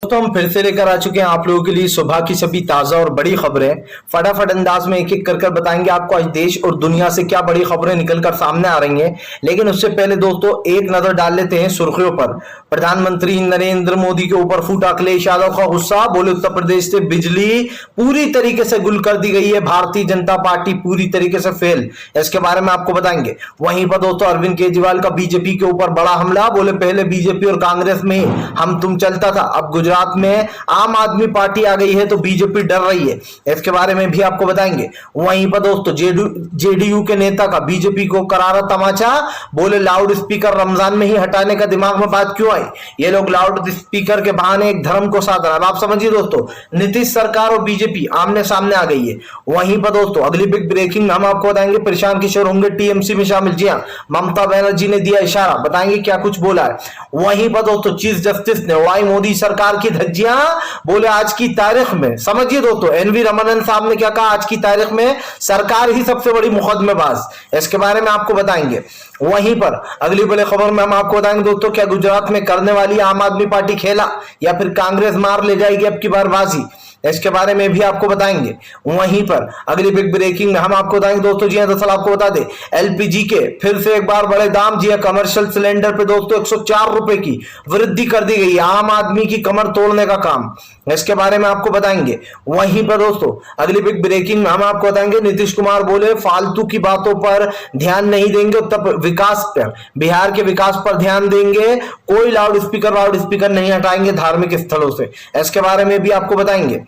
तो हम फिर से लेकर आ चुके हैं आप लोगों के लिए सुबह की सभी ताजा और बड़ी खबरें। फटाफट अंदाज में एक एक कर बताएंगे आपको आज देश और दुनिया से क्या बड़ी खबरें निकलकर सामने आ रही हैं। लेकिन उससे पहले दोस्तों एक नजर डाल लेते हैं सुर्खियों पर। प्रधानमंत्री नरेंद्र मोदी के ऊपर फूटा अखिलेश यादव का गुस्सा, बोले उत्तर प्रदेश से बिजली पूरी तरीके से गुल कर दी गई है, भारतीय जनता पार्टी पूरी तरीके से फेल। इसके बारे में आपको बताएंगे। वहीं पर दोस्तों अरविंद केजरीवाल का बीजेपी के ऊपर बड़ा हमला, बोले पहले बीजेपी और कांग्रेस में हम तुम चलता था, अब गुजरात में आम आदमी पार्टी आ गई है तो बीजेपी डर रही है। इसके बारे में भी आपको बताएंगे। वहीं पर दोस्तों जेडीयू के नेता का बीजेपी को करारा तमाचा, बोले लाउड स्पीकर रमजान में ही हटाने का दिमाग में बात क्यों आई। ये लोग लाउड स्पीकर के बहाने एक धर्म को साध रहा है। आप समझिए दोस्तों, नीतीश सरकार और बीजेपी आमने सामने आ गई है। वहीं पर दोस्तों अगली बिग ब्रेकिंग हम आपको बताएंगे। प्रशांत किशोर होंगे टीएमसी में शामिल। जी हां, ममता बनर्जी ने दिया इशारा, बताएंगे क्या कुछ बोला है। वहीं पर दोस्तों चीफ जस्टिस ने उड़ाई मोदी सरकार की धज्जियां, बोले आज की तारीख में, समझिए दोस्तों एनवी रमनन साहब ने क्या कहा, आज की तारीख में सरकार ही सबसे बड़ी मुकदमेबाज। इसके बारे में आपको बताएंगे। वहीं पर अगली बड़ी खबर में हम आपको बताएंगे दोस्तों, क्या गुजरात में करने वाली आम आदमी पार्टी खेला या फिर कांग्रेस मार ले जाएगी अब की बार बाजी। इसके बारे में भी आपको बताएंगे। वहीं पर अगली बिग ब्रेकिंग में हम आपको बताएंगे दोस्तों। जी हां, दरअसल आपको बता दें एलपीजी के फिर से एक बार बड़े दाम। जी हां, कमर्शियल सिलेंडर पे दोस्तों 104 रुपए की वृद्धि कर दी गई। आम आदमी की कमर तोड़ने का काम, इसके बारे में आपको बताएंगे। वहीं पर दोस्तों अगली बिग ब्रेकिंग में हम आपको बताएंगे। नीतीश कुमार बोले फालतू की बातों पर ध्यान नहीं देंगे, उत्तर विकास पर, बिहार के विकास पर ध्यान देंगे, कोई लाउड स्पीकर नहीं हटाएंगे धार्मिक स्थलों से। इसके बारे में भी आपको बताएंगे।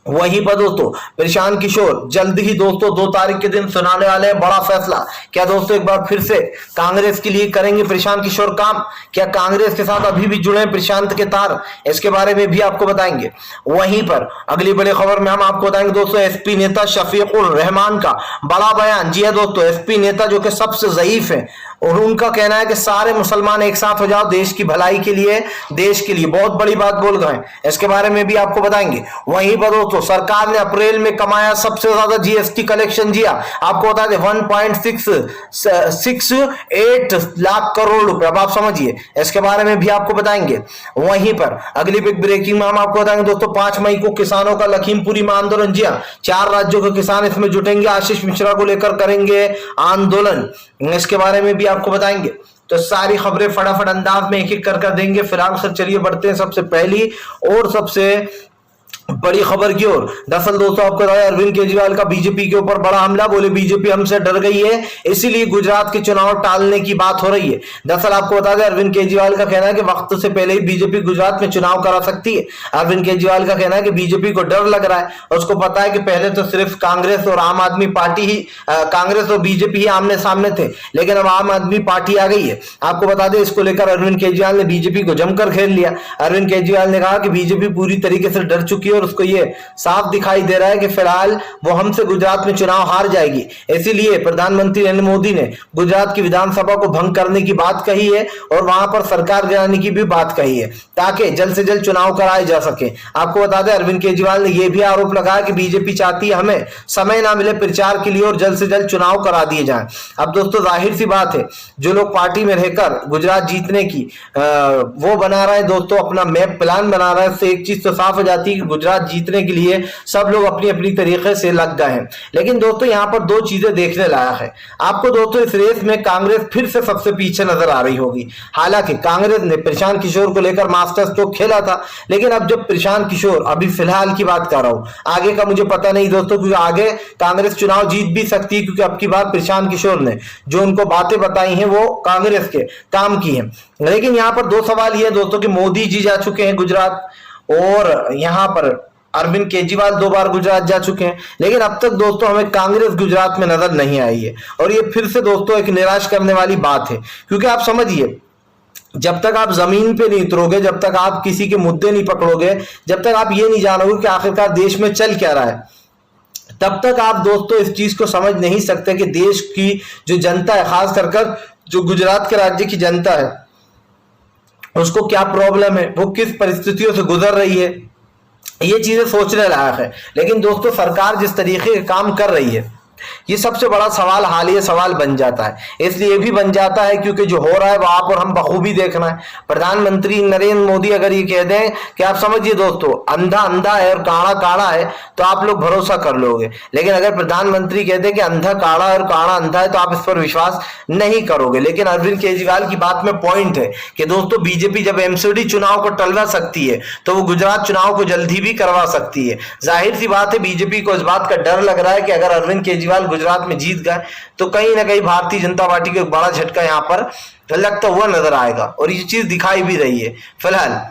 वहीं पर दोस्तों प्रशांत किशोर जल्द ही दोस्तों 2 तारीख के दिन सुनाने वाले हैं बड़ा फैसला। क्या दोस्तों एक बार फिर से कांग्रेस के लिए करेंगे प्रशांत किशोर काम, क्या कांग्रेस के साथ अभी भी जुड़े हैं प्रशांत के तार, इसके बारे में भी आपको बताएंगे। वहीं पर अगली बड़ी खबर में हम आपको बताएंगे दोस्तों एसपी नेता शफीकुर रहमान का बड़ा बयान। जी है दोस्तों, एसपी नेता जो कि सबसे ज़ईफ है और उनका कहना है कि सारे मुसलमान एक साथ हो जाओ देश की भलाई के लिए, देश के लिए बहुत बड़ी बात बोल गए। इसके बारे में भी आपको बताएंगे। वहीं पर दोस्तों सरकार ने अप्रैल में कमाया सबसे ज्यादा जीएसटी कलेक्शन। जी आपको बता दें 1.68 लाख करोड़ रुपए। अब आप समझिए, इसके बारे में भी आपको बताएंगे। वहीं पर अगली बिग ब्रेकिंग में हम आपको बताएंगे दोस्तों 5 मई को किसानों का लखीमपुरी में आंदोलन। जी 4 राज्यों के किसान इसमें जुटेंगे, आशीष मिश्रा को लेकर करेंगे आंदोलन। इसके बारे में भी आपको बताएंगे। तो सारी खबरें फटाफट अंदाज में एक एक कर देंगे। फिलहाल सर चलिए बढ़ते हैं सबसे पहली और सबसे बड़ी खबर की ओर। दरअसल दोस्तों आपको बताया अरविंद केजरीवाल का बीजेपी के ऊपर बड़ा हमला, बोले बीजेपी हमसे डर गई है इसीलिए गुजरात के चुनाव टालने की बात हो रही है। दरअसल आपको बता दें अरविंद केजरीवाल का कहना है कि वक्त से पहले ही बीजेपी गुजरात में चुनाव करा सकती है। अरविंद केजरीवाल का कहना है कि बीजेपी को डर लग रहा है, उसको पता है कि पहले तो सिर्फ कांग्रेस और आम आदमी पार्टी ही कांग्रेस और बीजेपी ही आमने सामने थे, लेकिन अब आम आदमी पार्टी आ गई है। आपको बता दें इसको लेकर अरविंद केजरीवाल ने बीजेपी को जमकर घेर लिया। अरविंद केजरीवाल ने कहा कि बीजेपी पूरी तरीके से डर चुकी है और उसको ये साफ दिखाई दे रहा है कि फिलहाल वो हमसे गुजरात में चुनाव हार जाएगी। इसीलिए प्रधानमंत्री नरेंद्र मोदी ने गुजरात की विधानसभा को भंग करने की बात कही है और वहां पर सरकार गिराने की भी बात कही है ताकि जल्द से जल्द चुनाव कराए जा सके। आपको बता दें अरविंद केजरीवाल ने यह भी आरोप लगाया कि बीजेपी चाहती है हमें समय ना मिले प्रचार के लिए और जल्द से जल्द चुनाव करा दिए जाएं। अब दोस्तों जाहिर सी बात है, जो लोग पार्टी में रहकर गुजरात जीतने की वो बना रहे हैं दोस्तों, अपना मैप प्लान बना रहे हैं, उससे एक चीज तो साफ हो जाती है कि गुजरात जीतने के लिए सब लोग अपनी अपनी तरीके से लग गए हैं। लेकिन दोस्तों यहां पर 2 चीजें देखने लायक है। आपको दोस्तों इस रेस में कांग्रेस फिर से सबसे पीछे नजर आ रही होगी। हालांकि कांग्रेस ने प्रशांत किशोर को लेकर मास्टर स्ट्रोक खेला था, लेकिन अब जब प्रशांत किशोर, अभी फिलहाल की बात कर रहा हूं, आगे का मुझे पता नहीं दोस्तों, क्योंकि आगे कांग्रेस चुनाव जीत भी सकती है, क्योंकि अब की बात प्रशांत किशोर ने जो उनको बातें बताई हैं वो कांग्रेस के काम की है। लेकिन यहां पर 2 सवाल ये दोस्तों कि मोदी जी जा चुके हैं गुजरात और यहां पर अरविंद केजरीवाल 2 बार गुजरात जा चुके हैं, लेकिन अब तक दोस्तों हमें कांग्रेस गुजरात में नजर नहीं आई है। और ये फिर से दोस्तों एक निराश करने वाली बात है, क्योंकि आप समझिए जब तक आप जमीन पे नहीं उतरोगे, जब तक आप किसी के मुद्दे नहीं पकड़ोगे, जब तक आप ये नहीं जानोगे कि आखिरकार देश में चल क्या रहा है, तब तक आप दोस्तों इस चीज को समझ नहीं सकते कि देश की जो जनता है, खास कर जो गुजरात के राज्य की जनता है, उसको क्या प्रॉब्लम है, वो किस परिस्थितियों से गुजर रही है। ये चीजें सोचने लायक है। लेकिन दोस्तों सरकार जिस तरीके के काम कर रही है ये सबसे बड़ा सवाल हालिया सवाल बन जाता है। इसलिए भी बन जाता है क्योंकि जो हो रहा है वो आप और हम बखूबी देखना है। प्रधानमंत्री नरेंद्र मोदी अगर ये कह दें कि आप समझिए दोस्तों, अंधा अंधा है और काड़ा काड़ा है, तो आप लोग भरोसा कर लोगे। लेकिन अगर प्रधानमंत्री कह दे कि अंधा काड़ा है और काड़ा अंधा है, तो आप इस पर विश्वास नहीं करोगे। लेकिन अरविंद केजरीवाल की बात में पॉइंट है कि दोस्तों, बीजेपी जब एमसीडी चुनाव को टलवा सकती है तो वो गुजरात चुनाव को जल्दी भी करवा सकती है। जाहिर सी बात है, बीजेपी को इस बात का डर लग रहा है कि अगर अरविंद केजरीवाल गुजरात में जीत गए तो कहीं ना कहीं भारतीय जनता पार्टी को एक बड़ा झटका यहां पर लगता हुआ नजर आएगा, और ये चीज दिखाई भी रही है। फिलहाल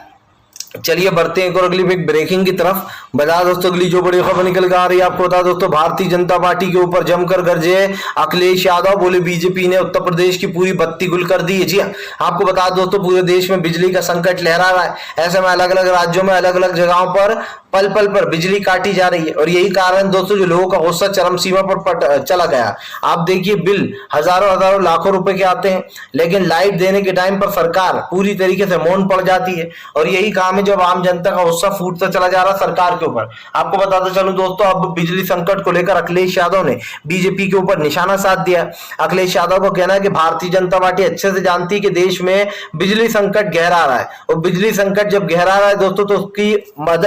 चलिए बढ़ते हैं और अगली एक ब्रेकिंग की तरफ। बता दोस्तों, अगली जो बड़ी खबर निकल कर आ रही है आपको बता दोस्तों, भारतीय जनता पार्टी के ऊपर जमकर गरजे अखिलेश यादव। बोले बीजेपी ने उत्तर प्रदेश की पूरी बत्ती गुल कर दी है। जी हाँ, आपको बता दोस्तों, पूरे देश में बिजली का संकट लहरा रहा है। ऐसे में अलग अलग राज्यों में अलग अलग जगहों पर पल पल पर बिजली काटी जा रही है, और यही कारण दोस्तों जो लोगों का गुस्सा चरम सीमा पर चला गया। आप देखिए, बिल हजारों हजारों लाखों रुपए के आते हैं, लेकिन लाइट देने के टाइम पर सरकार पूरी तरीके से मौन पड़ जाती है। और यही काम है जब आम जनता का गुस्सा फूटता चला जा रहा सरकार के ऊपर। आपको बताते चलूं दोस्तों, अब बिजली संकट को लेकर अखिलेश यादव ने बीजेपी के ऊपर निशाना साध दिया। अखिलेश यादव को कहना है कि भारतीय जनता पार्टी अच्छे से जानती है कि देश में बिजली संकट गहरा रहा है, और बिजली संकट जब गहरा रहा है दोस्तों, तो उसकी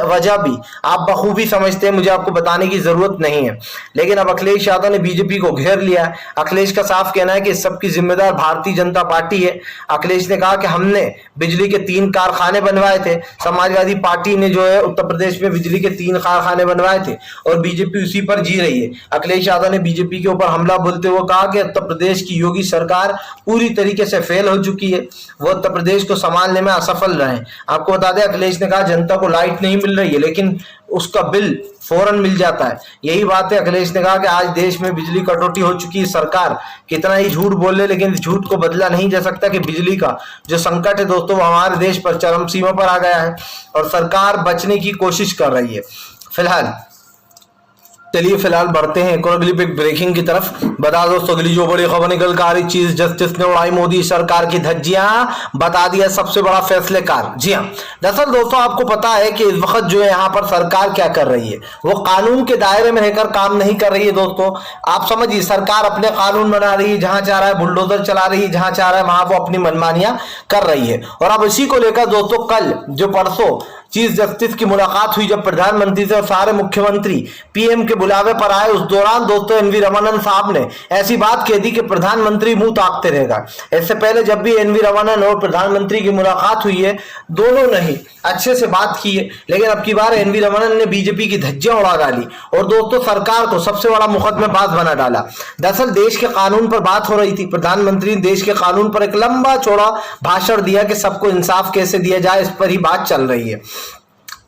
वजह भी आप बखूबी समझते हैं, मुझे आपको बताने की जरूरत नहीं है। लेकिन अब अखिलेश यादव ने बीजेपी को घेर लिया। अखिलेश का साफ कहना है कि इस सब की जिम्मेदार भारतीय जनता पार्टी है। अखिलेश ने कहा कि हमने बिजली के 3 कारखाने बनवाए थे, समाजवादी पार्टी ने जो है उत्तर प्रदेश में बिजली के 3 कारखाने बनवाए थे, और बीजेपी उसी पर जी रही है। अखिलेश यादव ने बीजेपी के ऊपर हमला बोलते हुए कहा कि उत्तर प्रदेश की योगी सरकार पूरी तरीके से फेल हो चुकी है, वो उत्तर प्रदेश को संभालने में असफल रहे। आपको बता दें, अखिलेश ने कहा जनता को लाइट नहीं मिल रही है, लेकिन उसका बिल फौरन मिल जाता है। यही बात है। अखिलेश ने कहा कि आज देश में बिजली कटौती हो चुकी है, सरकार कितना ही झूठ बोल ले, लेकिन झूठ को बदला नहीं जा सकता कि बिजली का जो संकट है दोस्तों, वो हमारे देश पर चरम सीमा पर आ गया है, और सरकार बचने की कोशिश कर रही है। फिलहाल बढ़ते हैं एक और अगली बिग ब्रेकिंग की तरफ। बता दोस्तों, अगली जो बड़ी खबर निकल कर आ रही, चीफ जस्टिस ने उड़ाई मोदी सरकार की धज्जियां, बता दिया सबसे बड़ा फैसलेकार। जी हाँ, दरअसल दोस्तों आपको पता है कि इस वक्त जो है यहाँ पर सरकार क्या कर रही है, वो कानून के दायरे में रहकर काम नहीं कर रही है। दोस्तों आप समझिए, सरकार अपने कानून बना रही है, जहां चाह रहा है बुलडोजर चला रही है, जहां चाह रहा है वहां वो अपनी मनमानियां कर रही है। और अब इसी को लेकर दोस्तों, कल जो परसों चीफ जस्टिस की मुलाकात हुई, जब प्रधानमंत्री से और सारे मुख्यमंत्री पीएम के बुलावे पर आए, उस दौरान दोस्तों एनवी रमनन साहब ने ऐसी बात कह दी कि प्रधानमंत्री मुंह ताकते रहेगा। इससे पहले जब भी एनवी रमनन और प्रधानमंत्री की मुलाकात हुई है, दोनों ने ही अच्छे से बात की है, लेकिन अब की बार एनवी रमनन ने बीजेपी की धज्जियां उड़ा डाली और दोस्तों सरकार को सबसे बड़ा मुकदमेबाज बना डाला। दरअसल देश के कानून पर बात हो रही थी, प्रधानमंत्री ने देश के कानून पर एक लंबा चौड़ा भाषण दिया कि सबको इंसाफ कैसे दिया जाए, इस पर ही बात चल रही है।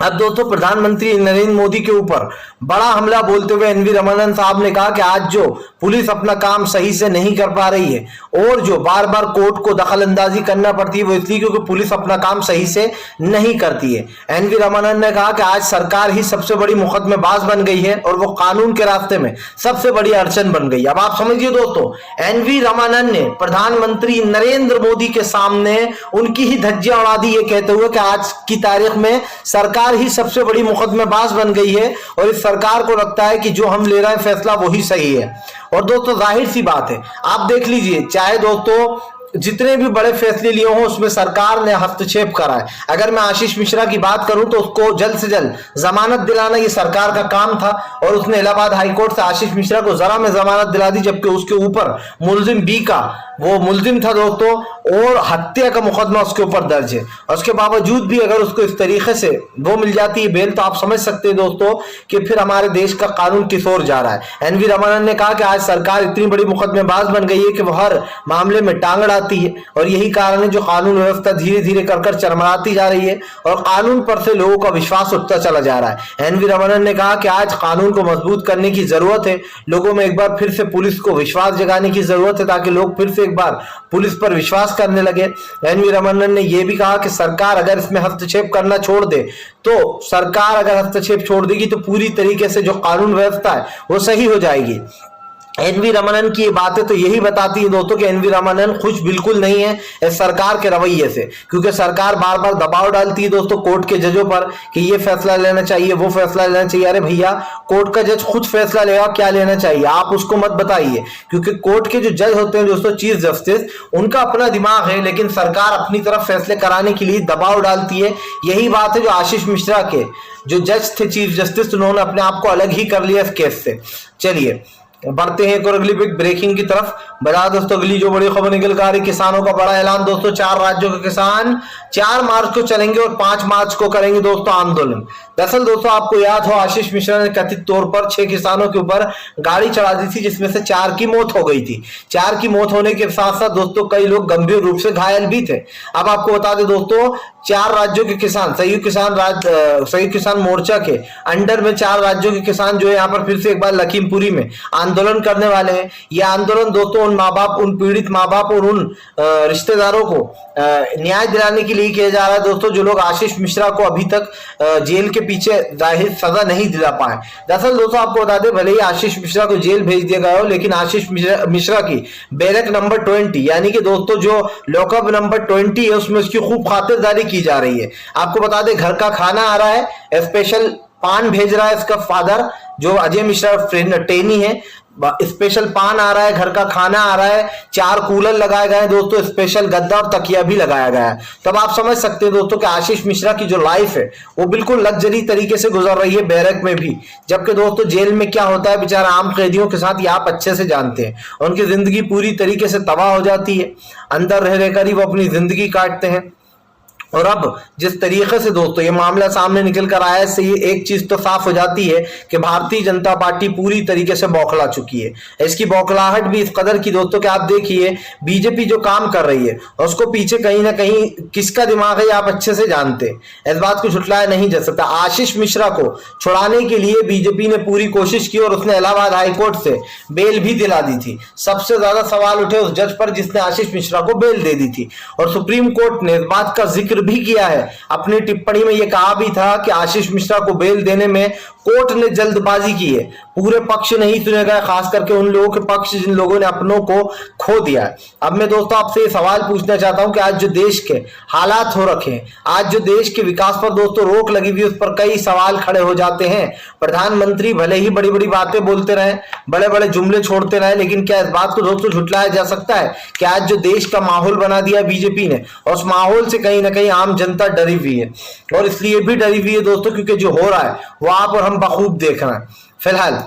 अब दोस्तों प्रधानमंत्री नरेंद्र मोदी के ऊपर बड़ा हमला बोलते हुए एनवी रमनन साहब ने कहा कि आज जो पुलिस अपना काम सही से नहीं कर पा रही है, और जो बार बार कोर्ट को दखल अंदाजी करना पड़ती है, वो इसलिए क्योंकि पुलिस अपना काम सही से नहीं करती है। एनवी रमनन ने कहा कि आज सरकार ही सबसे बड़ी मुकदमेबाज बन गई है, और वो कानून के रास्ते में सबसे बड़ी अड़चन बन गई। अब आप समझिए दोस्तों, एनवी रमनन ने प्रधानमंत्री नरेंद्र मोदी के सामने उनकी ही धज्जियां उड़ा दी, ये कहते हुए कि आज की तारीख में सरकार ही सबसे बड़ी मुकदमेबाज बन गई है, और इस सरकार को लगता है कि जो हम ले रहे हैं फैसला वही सही है। और दोस्तों जाहिर सी बात है, आप देख लीजिए, चाहे दोस्तों जितने भी बड़े फैसले लिए हों उसमें सरकार ने हस्तक्षेप करा है। अगर मैं आशीष मिश्रा की बात करूं तो उसको जल्द से जल्द जमानत दिलाना ये सरकार का काम था, और उसने इलाहाबाद हाईकोर्ट से आशीष मिश्रा को जरा में जमानत दिला दी, जबकि उसके ऊपर मुलजिम बी का वो मुलजिम था दोस्तों, और हत्या का मुकदमा उसके ऊपर दर्ज है। और उसके बावजूद भी अगर उसको इस तरीके से वो मिल जाती है बेल, तो आप समझ सकते हैं दोस्तों कि फिर हमारे देश का कानून किस ओर जा रहा है। एनवी रमनन ने कहा कि आज सरकार इतनी बड़ी मुकदमेबाज बन गई है कि वो हर मामले में टांग अड़ाती है, और यही कारण है जो कानून व्यवस्था धीरे धीरे कर चरमराती जा रही है, और कानून पर से लोगों का विश्वास उठता चला जा रहा है। एनवी रमनन ने कहा कि आज कानून को मजबूत करने की जरूरत है, लोगों में एक बार फिर से पुलिस को विश्वास जगाने की जरूरत है, ताकि लोग फिर से एक बार पुलिस पर विश्वास करने लगे। एनवी रमनन ने यह भी कहा कि सरकार अगर इसमें हस्तक्षेप करना छोड़ दे, तो सरकार अगर हस्तक्षेप छोड़ देगी तो पूरी तरीके से जो कानून व्यवस्था है वो सही हो जाएगी। एनवी रमनन की ये बातें तो यही बताती है दोस्तों कि एनवी रमनन खुश बिल्कुल नहीं है इस सरकार के रवैये से, क्योंकि सरकार बार बार दबाव डालती है दोस्तों कोर्ट के जजों पर कि ये फैसला लेना चाहिए, वो फैसला लेना चाहिए। अरे भैया, कोर्ट का जज खुद फैसला लेगा क्या लेना चाहिए, आप उसको मत बताइए, क्योंकि कोर्ट के जो जज होते हैं दोस्तों, चीफ जस्टिस, उनका अपना दिमाग है, लेकिन सरकार अपनी तरफ फैसले कराने के लिए दबाव डालती है। यही बात है जो आशीष मिश्रा के जो जज थे, चीफ जस्टिस, उन्होंने अपने आप को अलग ही कर लिया इस केस से। चलिए बढ़ते हैं एक और अगली बिग ब्रेकिंग की तरफ। बता दोस्तों अगली जो बड़ी खबर निकल कर आ रही, किसानों का बड़ा ऐलान दोस्तों, 4 राज्यों के किसान 4 मार्च को चलेंगे और 5 मार्च को करेंगे दोस्तों आंदोलन। दरअसल दोस्तों आपको याद हो, आशीष मिश्रा ने कथित तौर पर 6 किसानों के ऊपर गाड़ी चढ़ा दी थी, जिसमें से 4 की मौत हो गई थी। 4 की मौत होने के साथ साथ दोस्तों कई लोग गंभीर रूप से घायल भी थे। अब आपको बता दें दोस्तों, 4 राज्यों के किसान, संयुक्त किसान मोर्चा के अंडर में 4 राज्यों के किसान जो है यहाँ पर फिर से एक बार लखीमपुरी में आंदोलन करने वाले हैं। यह आंदोलन दोस्तों उन माँ बाप, उन पीड़ित माँ बाप और उन रिश्तेदारों को न्याय दिलाने के लिए किया जा रहा है दोस्तों, जो लोग आशीष मिश्रा को अभी तक जेल के पीछे जाहिर सजा नहीं दिला पाए। दरअसल दोस्तों आपको बता दें, भले ही आशीष मिश्रा को जेल भेज दिया गया हो, लेकिन आशीष मिश्रा की बैरक नंबर 20 यानी कि दोस्तों जो लॉकअप नंबर 20 है, उसमें उसकी खूब खातिरदारी की जा रही है। आपको बता दें घर का खाना आ रहा है, स्पेशल पान भेज रहा है इसका फादर जो अजय मिश्रा टेनी है, स्पेशल पान आ रहा है, घर का खाना आ रहा है, 4 कूलर लगाए गए हैं दोस्तों, स्पेशल गद्दा और तकिया भी लगाया गया है। तब आप समझ सकते हैं दोस्तों कि आशीष मिश्रा की जो लाइफ है वो बिल्कुल लग्जरी तरीके से गुजर रही है बैरक में भी, जबकि दोस्तों जेल में क्या होता है बेचारा आम कैदियों के साथ, ये आप अच्छे से जानते हैं। उनकी जिंदगी पूरी तरीके से तबाह हो जाती है, अंदर रह रहकर ही वो अपनी जिंदगी काटते हैं। और अब जिस तरीके से दोस्तों ये मामला सामने निकल कर आया, इससे ये एक चीज तो साफ हो जाती है कि भारतीय जनता पार्टी पूरी तरीके से बौखला चुकी है। इसकी बौखलाहट भी इस कदर की दोस्तों कि आप देखिए बीजेपी जो काम कर रही है उसको पीछे कहीं ना कहीं किसका दिमाग है आप अच्छे से जानते हैं, इस बात को झुटलाया नहीं जा सकता। आशीष मिश्रा को छुड़ाने के लिए बीजेपी ने पूरी कोशिश की और उसने इलाहाबाद हाईकोर्ट से बेल भी दिला दी थी। सबसे ज्यादा सवाल उठे उस जज पर जिसने आशीष मिश्रा को बेल दे दी थी, और सुप्रीम कोर्ट ने इस बात का जिक्र भी किया है। अपनी टिप्पणी में यह कहा भी था कि आशीष मिश्रा को बेल देने में कोर्ट ने जल्दबाजी की है, पूरे पक्ष नहीं सुने गए, खास करके उन लोगों के पक्ष जिन लोगों ने अपनों को खो दिया है। अब मैं दोस्तों आपसे ये सवाल पूछना चाहता हूं कि आज जो देश के हालात हो रखे हैं, आज जो देश के विकास पर दोस्तों रोक लगी हुई, उस पर कई सवाल खड़े हो जाते हैं। प्रधानमंत्री भले ही बड़ी बड़ी बातें बोलते रहे, बड़े बड़े जुमले छोड़ते रहे, लेकिन क्या इस बात को दोस्तों झुटलाया जा सकता है कि आज जो देश का माहौल बना दिया बीजेपी ने, और उस माहौल से कहीं ना कहीं आम जनता डरी हुई है, और इसलिए भी डरी हुई है दोस्तों क्योंकि जो हो रहा है वो आप और हम बखूब देख रहे हैं। फिलहाल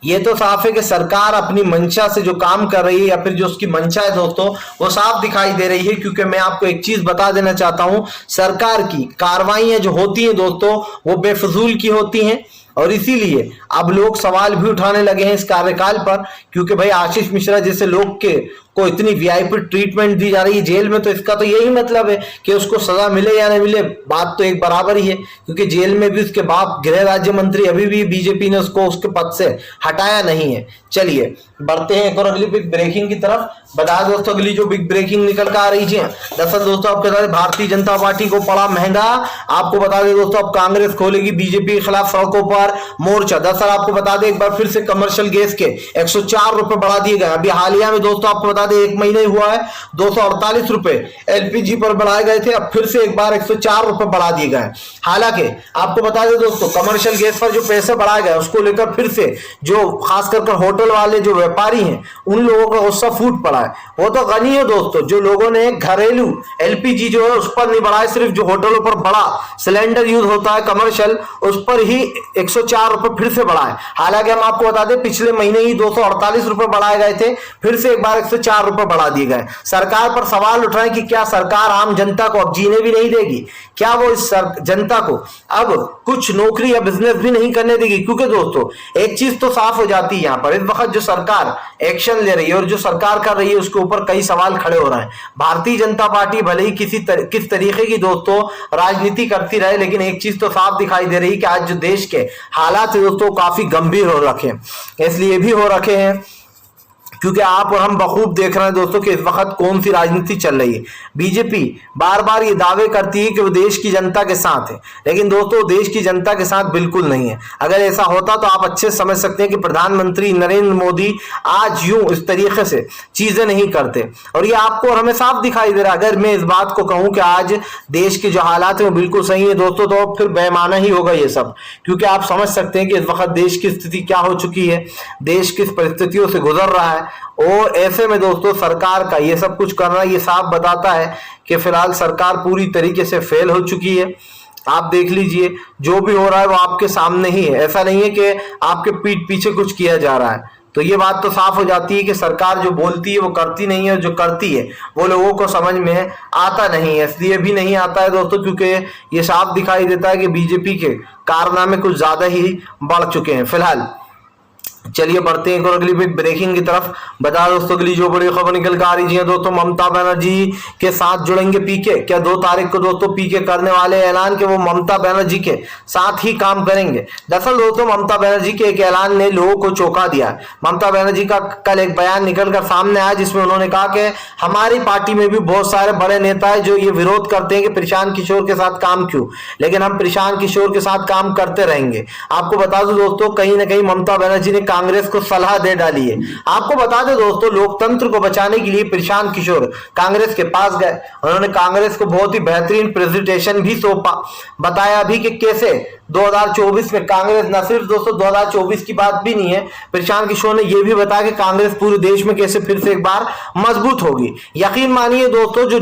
ये तो साफ है कि सरकार अपनी मंशा से जो काम कर रही है, या फिर जो उसकी मंशा है दोस्तों, वो साफ दिखाई दे रही है। क्योंकि मैं आपको एक चीज बता देना चाहता हूं, सरकार की कार्रवाइयां जो होती हैं दोस्तों वो बेफजूल की होती हैं, और इसीलिए अब लोग सवाल भी उठाने लगे हैं इस कार्यकाल पर, क्योंकि भाई आशीष मिश्रा जैसे लोग के को इतनी वीआईपी ट्रीटमेंट दी जा रही है जेल में, तो इसका तो यही मतलब है कि उसको सजा मिले या नहीं मिले, बात तो एक बराबर ही है। क्योंकि जेल में भी उसके बाप गृह राज्य मंत्री, अभी भी बीजेपी ने उसको उसके पद से हटाया नहीं है। चलिए बढ़ते हैं एक और अगली बिग ब्रेकिंग की तरफ। बता दोस्तों अगली जो बिग ब्रेकिंग निकल कर आ रही है, दरअसल दोस्तों आपके साथ भारतीय जनता पार्टी को पड़ा महंगा। आपको बता दें दोस्तों अब कांग्रेस खोलेगी बीजेपी के खिलाफ सड़कों पर मोर्चा। दरअसल आपको बता दें एक बार फिर से कमर्शियल गैस के 104 रुपए बढ़ा दिए गए। अभी हालिया में दोस्तों आपको बता दें 1 महीना ही हुआ है, 248 रुपए एलपीजी पर बढ़ाए गए थे, अब फिर से एक बार 104 रुपए बढ़ा दिए गए। हालांकि आपको बता दें दोस्तों कमर्शियल गैस पर जो पैसे बढ़ाए गए उसको लेकर फिर से जो खास कर होटल वाले जो व्यापारी हैं उन लोगों का गुस्सा फूट पड़ा है। वो तो गनी है दोस्तों जो लोगों ने घरेलू एलपीजी जो है उस पर नहीं बढ़ाए, सिर्फ जो होटलों पर बड़ा सिलेंडर यूज होता है कमर्शियल उस पर ही 104 रुपए फिर से बढ़ाए। हालांकि हम आपको बता दें पिछले महीने ही 248 रुपए बढ़ाए गए थे, फिर से एक बार 104 रुपए बढ़ा दिए गए। सरकार पर सवाल उठ रहे हैं कि क्या सरकार आम जनता को अब जीने भी नहीं देगी, क्या वो इस जनता को अब कुछ नौकरी या बिजनेस भी नहीं करने देगी। क्योंकि दोस्तों एक चीज तो साफ हो जाती है यहाँ पर, इस वक्त जो सरकार एक्शन ले रही है और जो सरकार कर रही है उसके ऊपर कई सवाल खड़े हो रहे हैं। भारतीय जनता पार्टी भले ही किस तरीके की दोस्तों राजनीति करती रहे, लेकिन एक चीज तो साफ दिखाई दे रही है कि आज जो देश के हालात दोस्तों काफी गंभीर हो रखे हैं। इसलिए भी हो रखे हैं क्योंकि आप और हम बखूब देख रहे हैं दोस्तों कि इस वक्त कौन सी राजनीति चल रही है। बीजेपी बार बार ये दावे करती है कि वो देश की जनता के साथ है, लेकिन दोस्तों देश की जनता के साथ बिल्कुल नहीं है। अगर ऐसा होता तो आप अच्छे से समझ सकते हैं कि प्रधानमंत्री नरेंद्र मोदी आज यूं इस तरीके से चीजें नहीं करते, और ये आपको और हमें साफ दिखाई दे रहा है। अगर मैं इस बात को कहूं कि आज देश के जो हालात है वो बिल्कुल सही है दोस्तों, तो फिर बेमाना ही होगा ये सब, क्योंकि आप समझ सकते हैं कि इस वक्त देश की स्थिति क्या हो चुकी है, देश किस परिस्थितियों से गुजर रहा है। और ऐसे में दोस्तों सरकार का ये सब कुछ करना ये साफ बताता है कि फिलहाल सरकार पूरी तरीके से फेल हो चुकी है। आप देख लीजिए जो भी हो रहा है वो आपके सामने ही है, ऐसा नहीं है कि आपके पीठ पीछे कुछ किया जा रहा है। तो ये बात तो साफ हो जाती है कि सरकार जो बोलती है वो करती नहीं है, जो करती है वो लोगों को समझ में आता नहीं है। इसलिए भी नहीं आता है दोस्तों क्योंकि ये साफ दिखाई देता है कि बीजेपी के कारनामे कुछ ज्यादा ही बढ़ चुके हैं। फिलहाल चलिए बढ़ते हैं अगली ब्रेकिंग की तरफ। बता दोस्तों अगली जो बड़ी खबर निकल कर आ रही है दोस्तों, ममता बनर्जी के साथ जुड़ेंगे पीके। क्या 2 तारीख को दोस्तों पीके करने वाले ऐलान कि वो ममता बनर्जी के साथ ही काम करेंगे। दरअसल दोस्तों ममता बनर्जी के एक ऐलान ने लोगों को चौंका दिया। ममता बनर्जी का कल एक बयान निकल कर सामने आया जिसमें उन्होंने कहा कि हमारी पार्टी में भी बहुत सारे बड़े नेता है जो ये विरोध करते हैं कि प्रशांत किशोर के साथ काम क्यों, लेकिन हम प्रशांत किशोर के साथ काम करते रहेंगे। आपको बता दो दोस्तों कहीं ना कहीं ममता बनर्जी ने कांग्रेस को सलाह दे डाली है। आपको बता दें दोस्तों लोकतंत्र को बचाने के लिए प्रशांत किशोर कांग्रेस के पास गए, उन्होंने कांग्रेस को बहुत ही बेहतरीन प्रेजेंटेशन भी सौंपा, बताया भी कि कैसे 2024 में कांग्रेस न सिर्फ दोस्तों 2024 की बात भी नहीं है, प्रशांत किशोर ने यह भी बताया कि कांग्रेस पूरे देश में कैसे फिर से एक बार मजबूत होगी। यकीन मानिए दोस्तों जो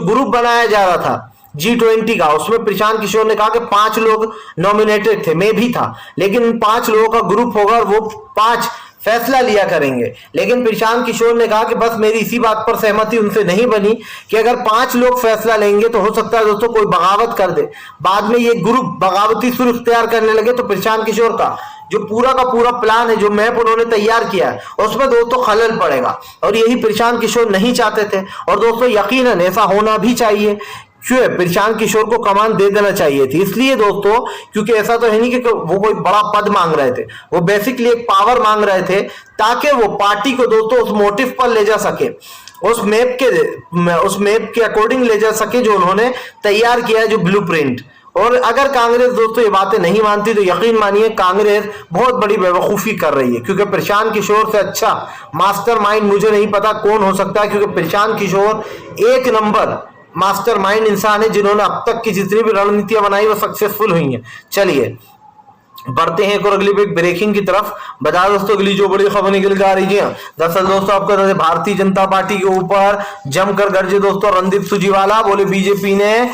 ग्रुप बनाया जा रहा था G20 का, उसमें प्रशांत किशोर ने कहा कि 5 लोग नॉमिनेटेड थे, मैं भी था, लेकिन इन 5 लोगों का ग्रुप होगा और वो 5 फैसला लिया करेंगे। लेकिन प्रशांत किशोर ने कहा कि बस मेरी इसी बात पर सहमति उनसे नहीं बनी कि अगर 5 लोग फैसला लेंगे तो हो सकता है दोस्तों कोई बगावत कर दे, बाद में ये ग्रुप बगावती सुर इख्तियार करने लगे तो प्रशांत किशोर का जो पूरा का पूरा प्लान है, जो मैप उन्होंने तैयार किया है, उसमें दोस्तों खलल पड़ेगा, और यही प्रशांत किशोर नहीं चाहते थे। और दोस्तों यकीनन ऐसा होना भी चाहिए, क्यों प्रशांत किशोर को कमान दे देना चाहिए थी। इसलिए दोस्तों क्योंकि ऐसा तो है नहीं कि वो कोई बड़ा पद मांग रहे थे, वो बेसिकली एक पावर मांग रहे थे ताकि वो पार्टी को दोस्तों उस मोटिव पर ले जा सके, उस मैप के अकॉर्डिंग ले जा सके जो उन्होंने तैयार किया है, जो ब्लूप्रिंट। और अगर कांग्रेस दोस्तों ये बातें नहीं मानती तो यकीन मानिए कांग्रेस बहुत बड़ी बेवकूफी कर रही है, क्योंकि प्रशांत किशोर से अच्छा मास्टरमाइंड मुझे नहीं पता कौन हो सकता है, क्योंकि प्रशांत किशोर एक नंबर मास्टरमाइंड इंसान है, जिन्होंने अब तक की जितनी भी रणनीतियां बनाई वो सक्सेसफुल हुई हैं। चलिए बढ़ते हैं एक और अगली ब्रेकिंग की तरफ। बता दोस्तों अगली जो बड़ी खबर निकल कर आ रही है, दरअसल दोस्तों आपको भारतीय जनता पार्टी के ऊपर जमकर गरजे दोस्तों रणदीप सुरजेवाला, बोले बीजेपी ने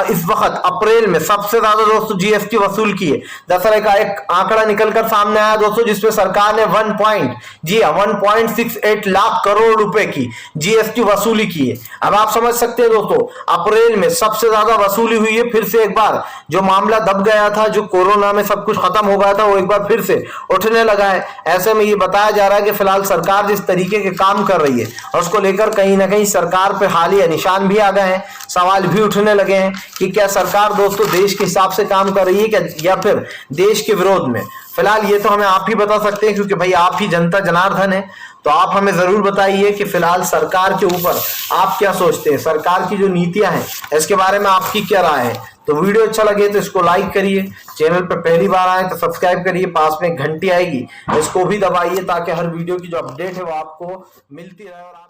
इस वक्त अप्रैल में सबसे ज्यादा दोस्तों जीएसटी वसूल की है। दरअसल एक आंकड़ा निकलकर सामने आया दोस्तों जिसमें सरकार ने 1.68 लाख करोड़ रुपए की जीएसटी वसूली की है। अब आप समझ सकते हैं दोस्तों अप्रैल में सबसे ज्यादा वसूली हुई है। फिर से एक बार जो मामला दब गया था, जो कोरोना में सब कुछ खत्म हो गया था, वो एक बार फिर से उठने लगा है। ऐसे में ये बताया जा रहा है कि फिलहाल सरकार जिस तरीके के काम कर रही है और उसको लेकर कहीं ना कहीं सरकार पे हालिया निशान भी आ गए हैं, सवाल भी उठने लगे हैं कि क्या सरकार दोस्तों देश के हिसाब से काम कर रही है क्या, या फिर देश के विरोध में। फिलहाल ये तो हमें आप ही बता सकते हैं, क्योंकि भाई आप ही जनता जनार्दन है। तो आप हमें जरूर बताइए कि फिलहाल सरकार के ऊपर आप क्या सोचते हैं, सरकार की जो नीतियां हैं इसके बारे में आपकी क्या राय है। तो वीडियो अच्छा लगे तो इसको लाइक करिए, चैनल पर पहली बार आए तो सब्सक्राइब करिए, पास में घंटी आएगी इसको भी दबाइए ताकि हर वीडियो की जो अपडेट है वो आपको मिलती रहे और आप